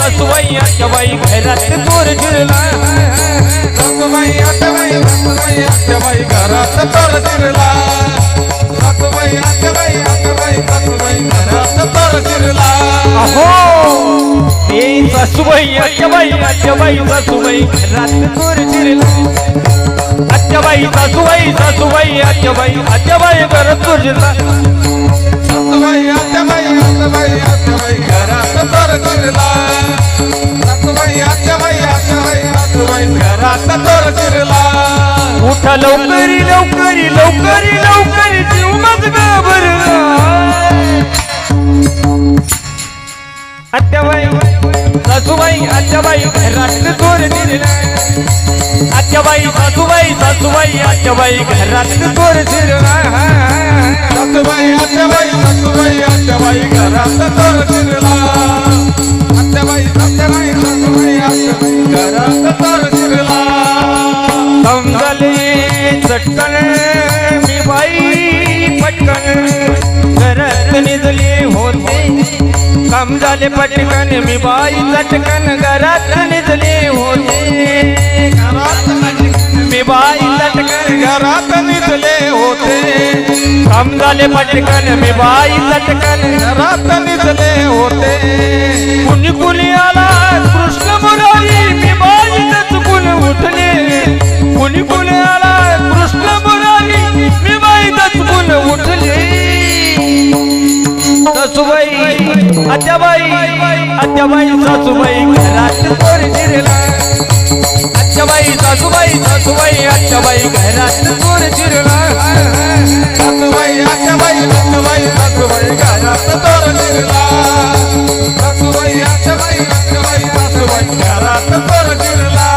सासूबाई आत्याबाई घरात चोर शिरला सासूबाई आत्याबाई घरात चोर शिरला सासूबाई आत्याबाई घरात चोर शिरला अहो हे सासूबाई आत्याबाई सासूबाई घरात चोर शिरला आत्याबाई सासूबाई आत्याबाई घरात चोर शिरला सासूबाई आत्याबाई घरात चोर शिरला सासूबाई आत्याबाई घरात चोर शिरला उठा लवकरी जीव माझ घाबरला आत्याबाई सासूबाई घरात चोर शिरला आत्याबाई सासूबाई आत्याबाई घरात चोर शिरला सासूबाई आत्याबाई घरात चोर शिरला आत्याबाई घरात चोर शिरला समजले चटकन मी बाई पटकन घरात निजले होते काम झाले पटकन मी बाई चटकन घरात निजले होते मी बाई चटकन घरात निजले होते काम झाले पटकन मी बाई चटकन घरात निजले होते कुणी आला कृष्ण मुरारी मी बाई चुकून उठले कुणी आला कृष्ण मुरारी मी बाई चुकून उठले सासूबाई आत्याबाई सासूबाई घरात चोर शिरला आत्याबाई सासूबाई आत्याबाई घरात चोर शिरला सासूबाई आत्याबाई घरात चोर शिरला सासूबाई आत्याबाई घरात चोर शिरला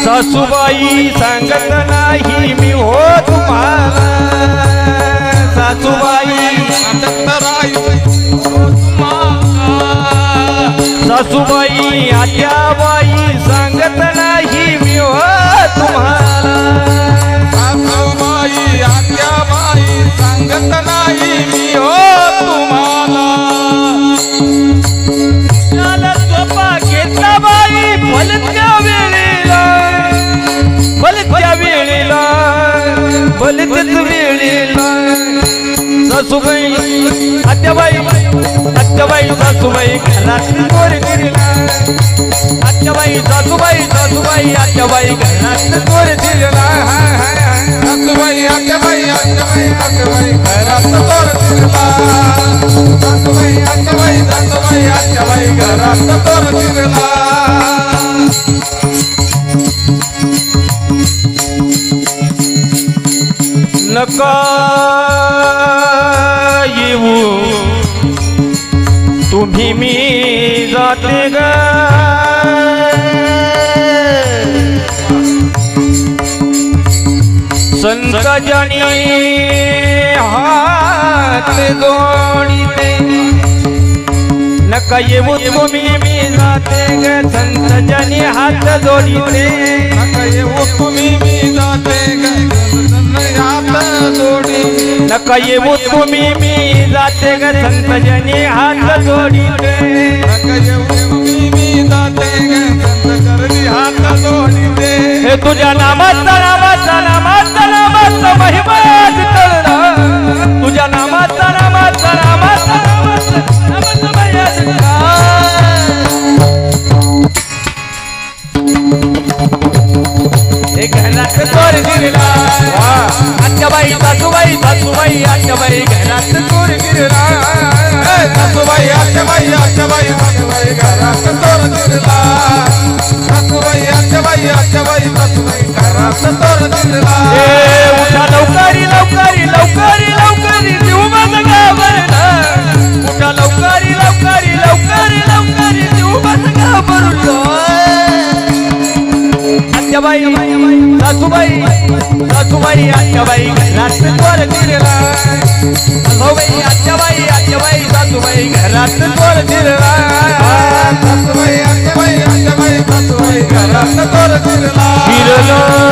सासूबाई सांगत नाही मी हो तुम्हाला सासूबाई सासूबाई आत्याबाई सांगत नाही मी हो तुम्हाला सासूबाई आत्याबाई सांगत नाही मी हो तुम्हाला त्याला सोपा घेतला बाई भलत्या वेळेला सासूबाई आत्याबाई सासूबाई घरात चोर शिरला आत्याबाई सासूबाई आत्याबाई घरात चोर शिरला सासूबाई आत्याबाई घरात चोर शिरला सासूबाई आत्याबाई घरात चोर शिरला नका येऊ तुम्ही मी जाते ग संकजानी हात जोडीते नका येऊ तुम्ही मी जाते ग संकजानी हात जोडीते नका येऊ तुम्ही मी जाते हात जोडी नका येऊ तुम्ही मी जाते ग संतजनी हात जोडीते नका येऊ तुम्ही मी जाते संत करणी हात जोडीते हे तुझ्या नामाचा महिमा कळला तुझ्या नामाचा हे घरात चोर शिरला आत्याबाई सासूबाई आत्याबाई घरात चोर शिरला सासूबाई आत्याबाई घरात चोर शिरला सासूबाई आत्याबाई घरात चोर शिरला उठा लवकरी जीव माझा घाबरला उठा लवकरी जीव माझा घाबरला आत्याबाई सासूबाई आत्याबाई घरात चोर शिरला भाऊबाई आत्याबाई सासूबाई घरात चोर शिरला सासूबाई आत्याबाई घरात चोर शिरला शिरला